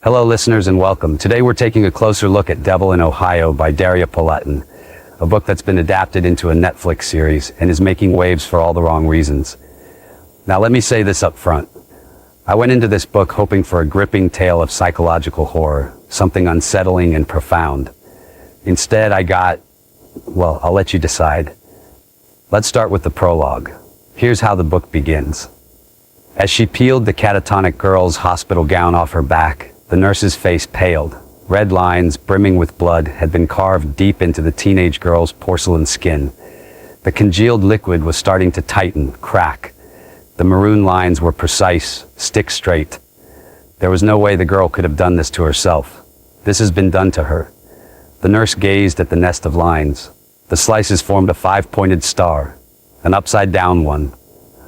Hello listeners and welcome. Today we're taking a closer look at Devil in Ohio by Daria Politan, a book that's been adapted into a Netflix series and is making waves for all the wrong reasons. Now let me say this up front. I went into this book hoping for a gripping tale of psychological horror, something unsettling and profound. Instead I got, well, I'll let you decide. Let's start with the prologue. Here's how the book begins. As she peeled the catatonic girl's hospital gown off her back, the nurse's face paled. Red lines, brimming with blood, had been carved deep into the teenage girl's porcelain skin. The congealed liquid was starting to tighten, crack. The maroon lines were precise, stick straight. There was no way the girl could have done this to herself. This has been done to her. The nurse gazed at the nest of lines. The slices formed a 5-pointed star, an upside-down one.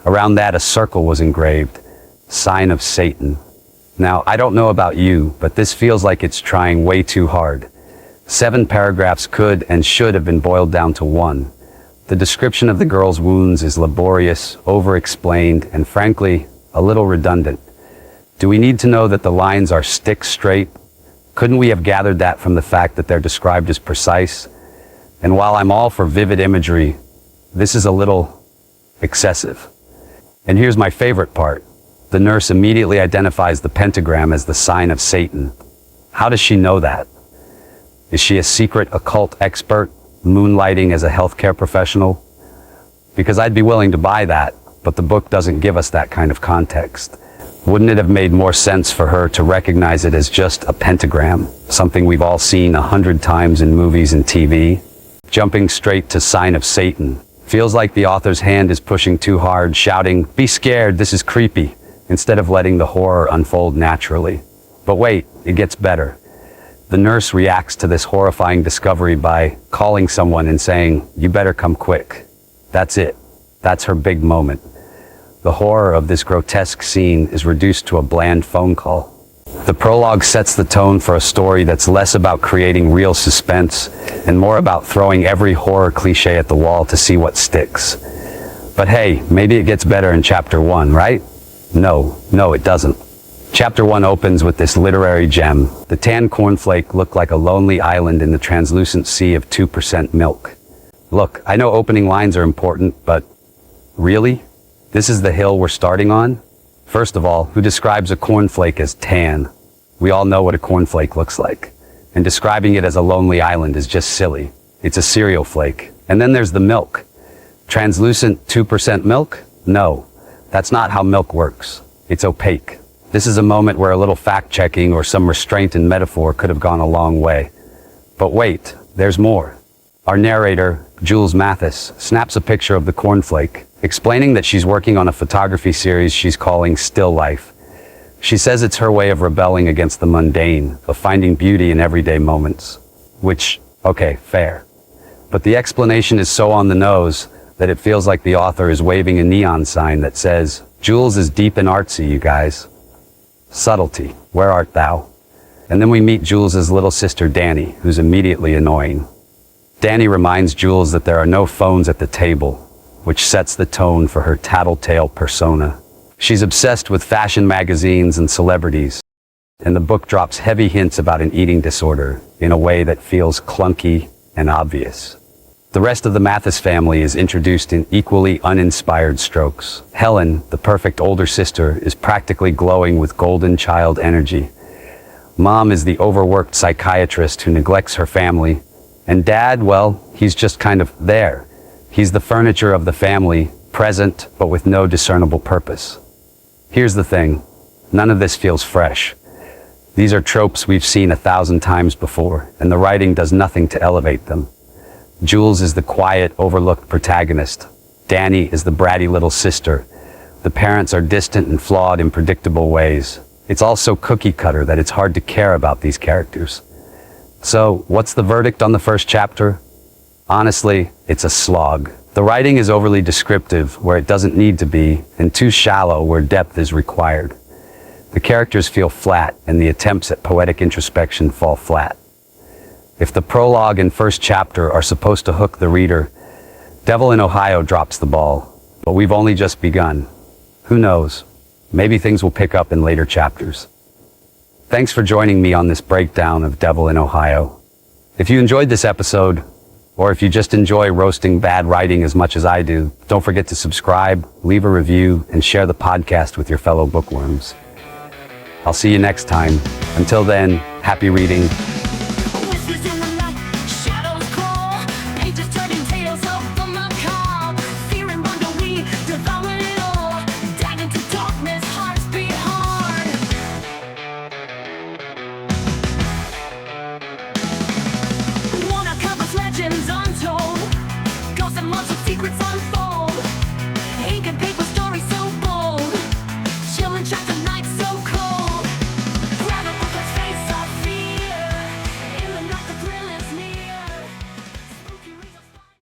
Around that, a circle was engraved, sign of Satan. Now, I don't know about you, but this feels like it's trying way too hard. 7 paragraphs could and should have been boiled down to 1. The description of the girl's wounds is laborious, over-explained, and frankly, a little redundant. Do we need to know that the lines are stick straight? Couldn't we have gathered that from the fact that they're described as precise? And while I'm all for vivid imagery, this is a little excessive. And here's my favorite part. The nurse immediately identifies the pentagram as the sign of Satan. How does she know that? Is she a secret occult expert, moonlighting as a healthcare professional? Because I'd be willing to buy that, but the book doesn't give us that kind of context. Wouldn't it have made more sense for her to recognize it as just a pentagram, something we've all seen 100 times in movies and TV? Jumping straight to sign of Satan feels like the author's hand is pushing too hard, shouting, "Be scared, this is creepy," instead of letting the horror unfold naturally. But wait, it gets better. The nurse reacts to this horrifying discovery by calling someone and saying, "You better come quick." That's it. That's her big moment. The horror of this grotesque scene is reduced to a bland phone call. The prologue sets the tone for a story that's less about creating real suspense and more about throwing every horror cliché at the wall to see what sticks. But hey, maybe it gets better in chapter 1, right? No, it doesn't. Chapter 1 opens with this literary gem. The tan cornflake looked like a lonely island in the translucent sea of 2% milk. Look, I know opening lines are important, but really? This is the hill we're starting on? First of all, who describes a cornflake as tan? We all know what a cornflake looks like. And describing it as a lonely island is just silly. It's a cereal flake. And then there's the milk. Translucent 2% milk? No. That's not how milk works. It's opaque. This is a moment where a little fact-checking or some restraint in metaphor could have gone a long way. But wait, there's more. Our narrator, Jules Mathis, snaps a picture of the cornflake, explaining that she's working on a photography series she's calling Still Life. She says it's her way of rebelling against the mundane, of finding beauty in everyday moments. Which, okay, fair. But the explanation is so on the nose that it feels like the author is waving a neon sign that says, "Jules is deep and artsy, you guys." Subtlety, where art thou? And then we meet Jules's little sister Danny, who's immediately annoying. Danny reminds Jules that there are no phones at the table, which sets the tone for her tattletale persona. She's obsessed with fashion magazines and celebrities, and the book drops heavy hints about an eating disorder in a way that feels clunky and obvious. The rest of the Mathis family is introduced in equally uninspired strokes. Helen, the perfect older sister, is practically glowing with golden child energy. Mom is the overworked psychiatrist who neglects her family. And Dad, well, he's just kind of there. He's the furniture of the family, present, but with no discernible purpose. Here's the thing. None of this feels fresh. These are tropes we've seen 1,000 times before, and the writing does nothing to elevate them. Jules is the quiet, overlooked protagonist. Danny is the bratty little sister. The parents are distant and flawed in predictable ways. It's all so cookie-cutter that it's hard to care about these characters. So, what's the verdict on the first chapter? Honestly, it's a slog. The writing is overly descriptive where it doesn't need to be, and too shallow where depth is required. The characters feel flat, and the attempts at poetic introspection fall flat. If the prologue and first chapter are supposed to hook the reader, Devil in Ohio drops the ball, but we've only just begun. Who knows? Maybe things will pick up in later chapters. Thanks for joining me on this breakdown of Devil in Ohio. If you enjoyed this episode, or if you just enjoy roasting bad writing as much as I do, don't forget to subscribe, leave a review, and share the podcast with your fellow bookworms. I'll see you next time. Until then, happy reading.